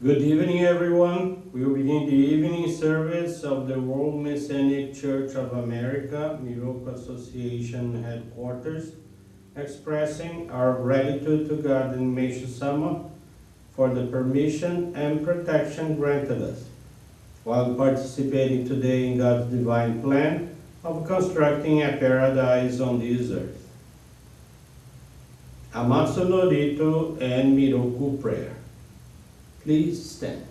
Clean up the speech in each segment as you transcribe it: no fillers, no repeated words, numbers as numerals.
Good evening, everyone. We will begin the evening service of the World Messianic Church of America, Miroku Association headquarters, expressing our gratitude to God and Meishu-sama for the permission and protection granted us while participating today in God's divine plan of constructing a paradise on this earth. Amatsu-Norito and Miroku Prayer. Please stand.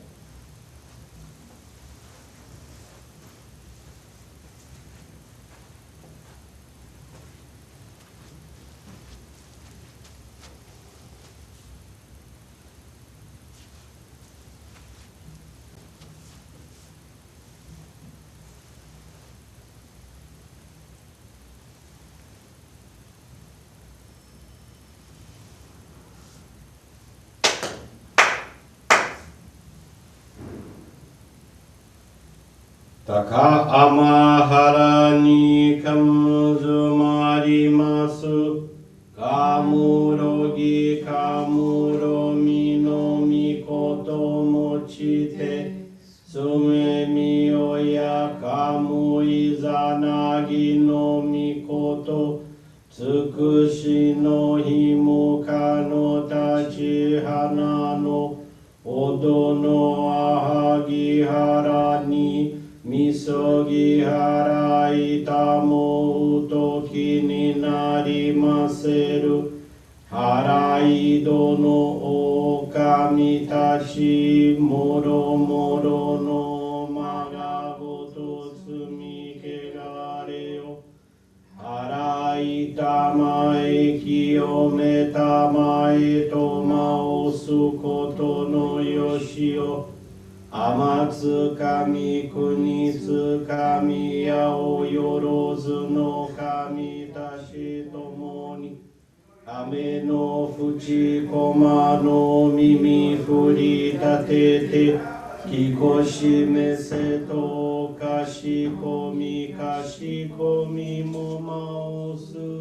Taka amahara ni kamuzumarimasu kamurogi kamuromi no mikoto mochite sumemi oya kamu izanagi no mikoto tsukushi no himuka no tachihana no odo no ahagi hara ni Misogi harai tamo utoki ni narimaseru harai dono o kamitashi moro moro no magagoto tsumi kegareo harai tamae kiyome tamae toma osukoto no yoshio Amatsu kami kunitsu kami yao yorozu no kami tashi tomoni Ame no fuchi koma no mimi furi tatete Kikoshi meseto kashikomi mo maosu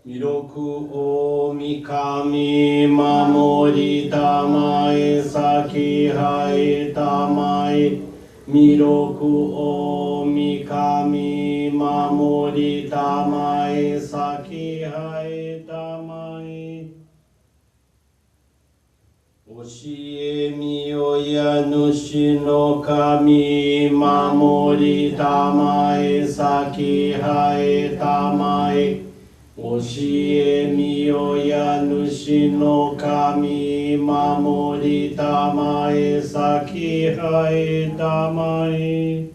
Miroku o mikami mamori tamae saki hae tamae Miroku o mikami mamori tamae saki hae tamae Oshie miyoya nushi no kami mamori tamae saki hae tamae Oshie miyoya nushi no kami mamori tamae saki hae tamae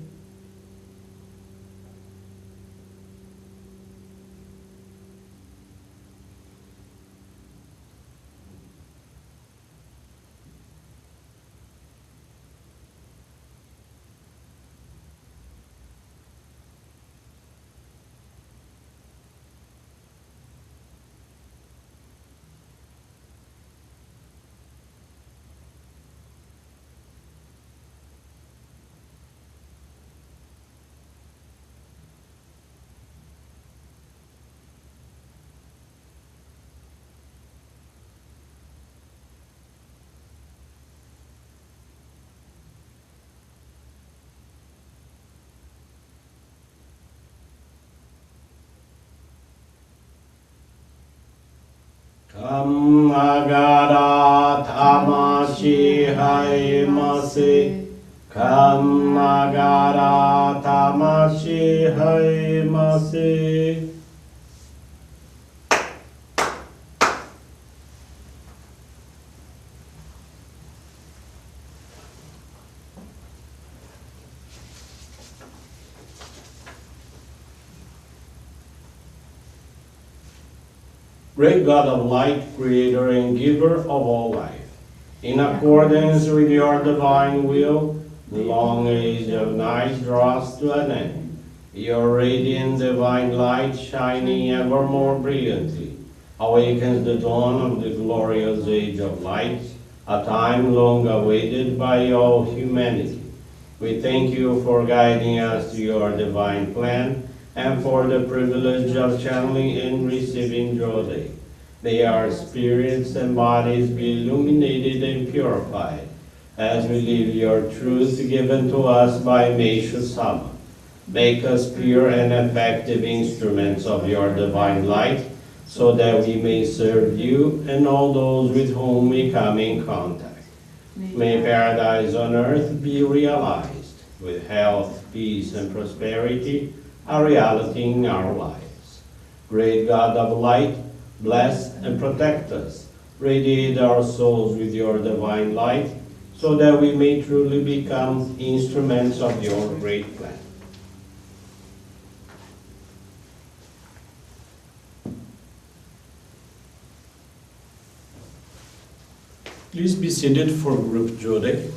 Kamagara tamashi haemase Kamagara tamashi haemase Great God of light, creator and giver of all life, in accordance with your divine will, the long age of night draws to an end. Your radiant divine light, shining ever more brilliantly, awakens the dawn of the glorious age of light, a time long awaited by all humanity. We thank you for guiding us to your divine plan and for the privilege of channeling and receiving Johrei. May our spirits and bodies be illuminated and purified as we live your truth given to us by Meishu-sama. Make us pure and effective instruments of your divine light, so that we may serve you and all those with whom we come in contact. May paradise on earth be realized, with health, peace, and prosperity, a reality in our lives. Great God of light, bless and protect us. Radiate our souls with your divine light, so that we may truly become instruments of your great plan. Please be seated for group Johrei.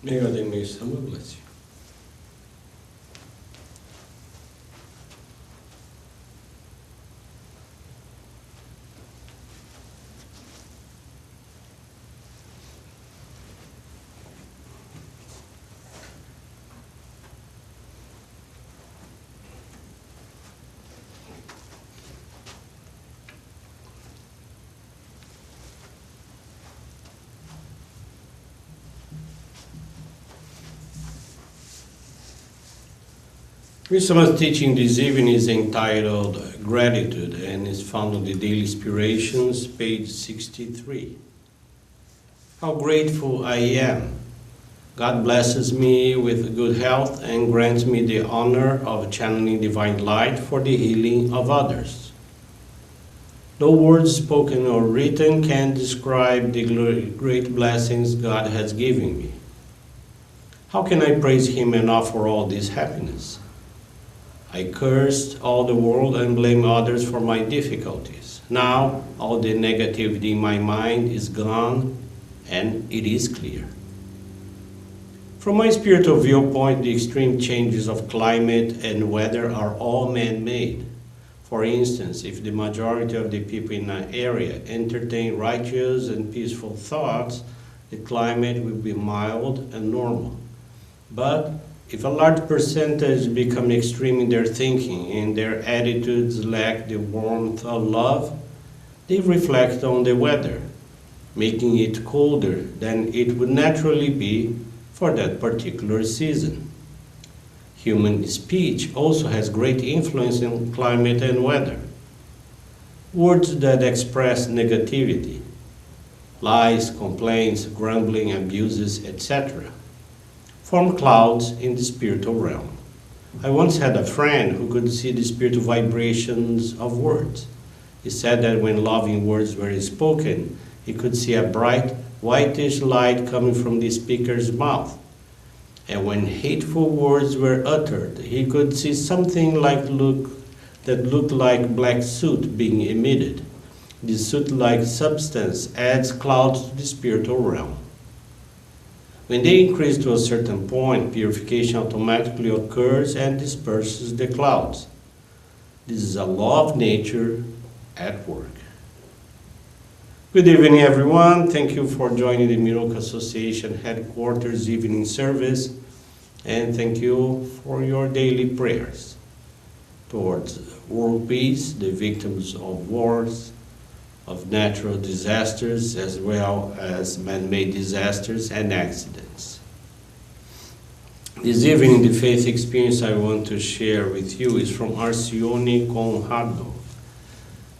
May God and Meishu-sama bless you. Meishu-sama's teaching this evening is entitled Gratitude and is found on the Daily Inspirations, page 63. How grateful I am. God blesses me with good health and grants me the honor of channeling divine light for the healing of others. No words spoken or written can describe the great blessings God has given me. How can I praise Him and offer all this happiness? I cursed all the world and blame others for my difficulties. Now, all the negativity in my mind is gone and it is clear. From my spiritual viewpoint, the extreme changes of climate and weather are all man-made. For instance, if the majority of the people in an area entertain righteous and peaceful thoughts, the climate will be mild and normal. But if a large percentage become extreme in their thinking and their attitudes lack the warmth of love, they reflect on the weather, making it colder than it would naturally be for that particular season. Human speech also has great influence in climate and weather. Words that express negativity, lies, complaints, grumbling, abuses, etc., form clouds in the spiritual realm. I once had a friend who could see the spiritual vibrations of words. He said that when loving words were spoken, he could see a bright, whitish light coming from the speaker's mouth. And when hateful words were uttered, he could see something that looked like black soot being emitted. This soot-like substance adds clouds to the spiritual realm. When they increase to a certain point, purification automatically occurs and disperses the clouds. This is a law of nature at work. Good evening, everyone. Thank you for joining the Miroku Association headquarters evening service, and thank you for your daily prayers towards world peace, the victims of wars, of natural disasters, as well as man-made disasters and accidents. This evening, the faith experience I want to share with you is from Alcione Conrado.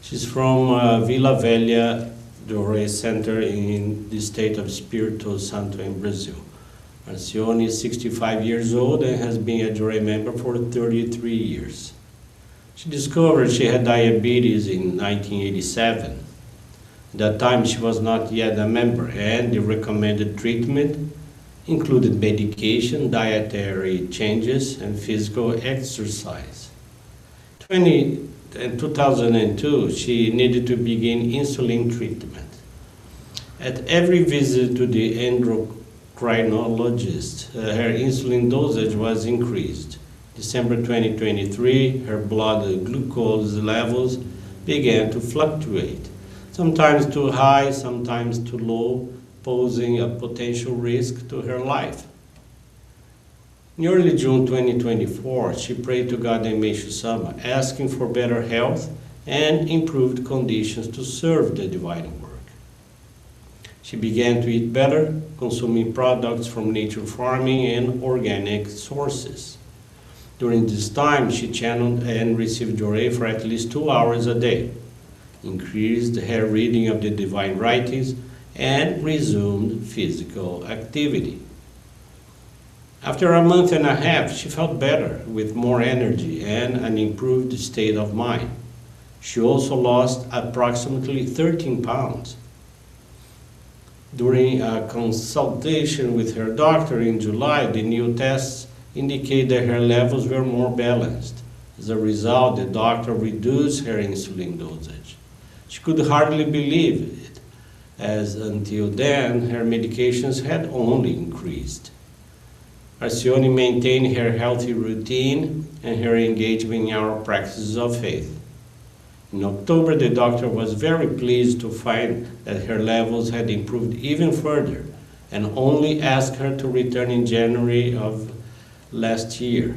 She's from Vila Velha, Johrei Center in the state of Espírito Santo in Brazil. Alcione is 65 years old and has been a Johrei member for 33 years. She discovered she had diabetes in 1987. At that time, she was not yet a member, and the recommended treatment included medication, dietary changes, and physical exercise. In 2002, she needed to begin insulin treatment. At every visit to the endocrinologist, her insulin dosage was increased. December 2023, her blood glucose levels began to fluctuate, sometimes too high, sometimes too low, posing a potential risk to her life. In early June 2024, she prayed to God and Meishu-sama, asking for better health and improved conditions to serve the divine work. She began to eat better, consuming products from nature farming and organic sources. During this time, she channeled and received Johrei for at least 2 hours a day, increased her reading of the divine writings, and resumed physical activity. After a month and a half, she felt better, with more energy and an improved state of mind. She also lost approximately 13 pounds. During a consultation with her doctor in July, the new tests indicate that her levels were more balanced. As a result, the doctor reduced her insulin dosage. She could hardly believe it, as until then her medications had only increased. Alcione maintained her healthy routine and her engagement in our practices of faith. In October, the doctor was very pleased to find that her levels had improved even further and only asked her to return in January of last year.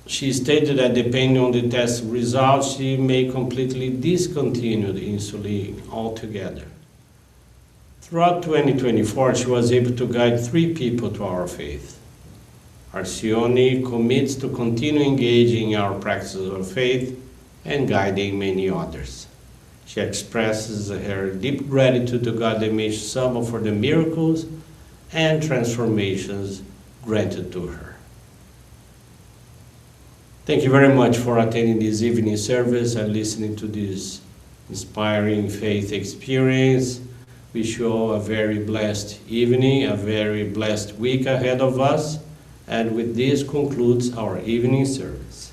She stated that depending on the test results, she may completely discontinue the insulin altogether. Throughout 2024, she was able to guide 3 people to our faith. Alcione commits to continue engaging in our practices of faith and guiding many others. She expresses her deep gratitude to God the Meishu-sama for the miracles and transformations granted to her. Thank you very much for attending this evening service and listening to this inspiring faith experience. Wish you all a very blessed evening, a very blessed week ahead of us. And with this concludes our evening service.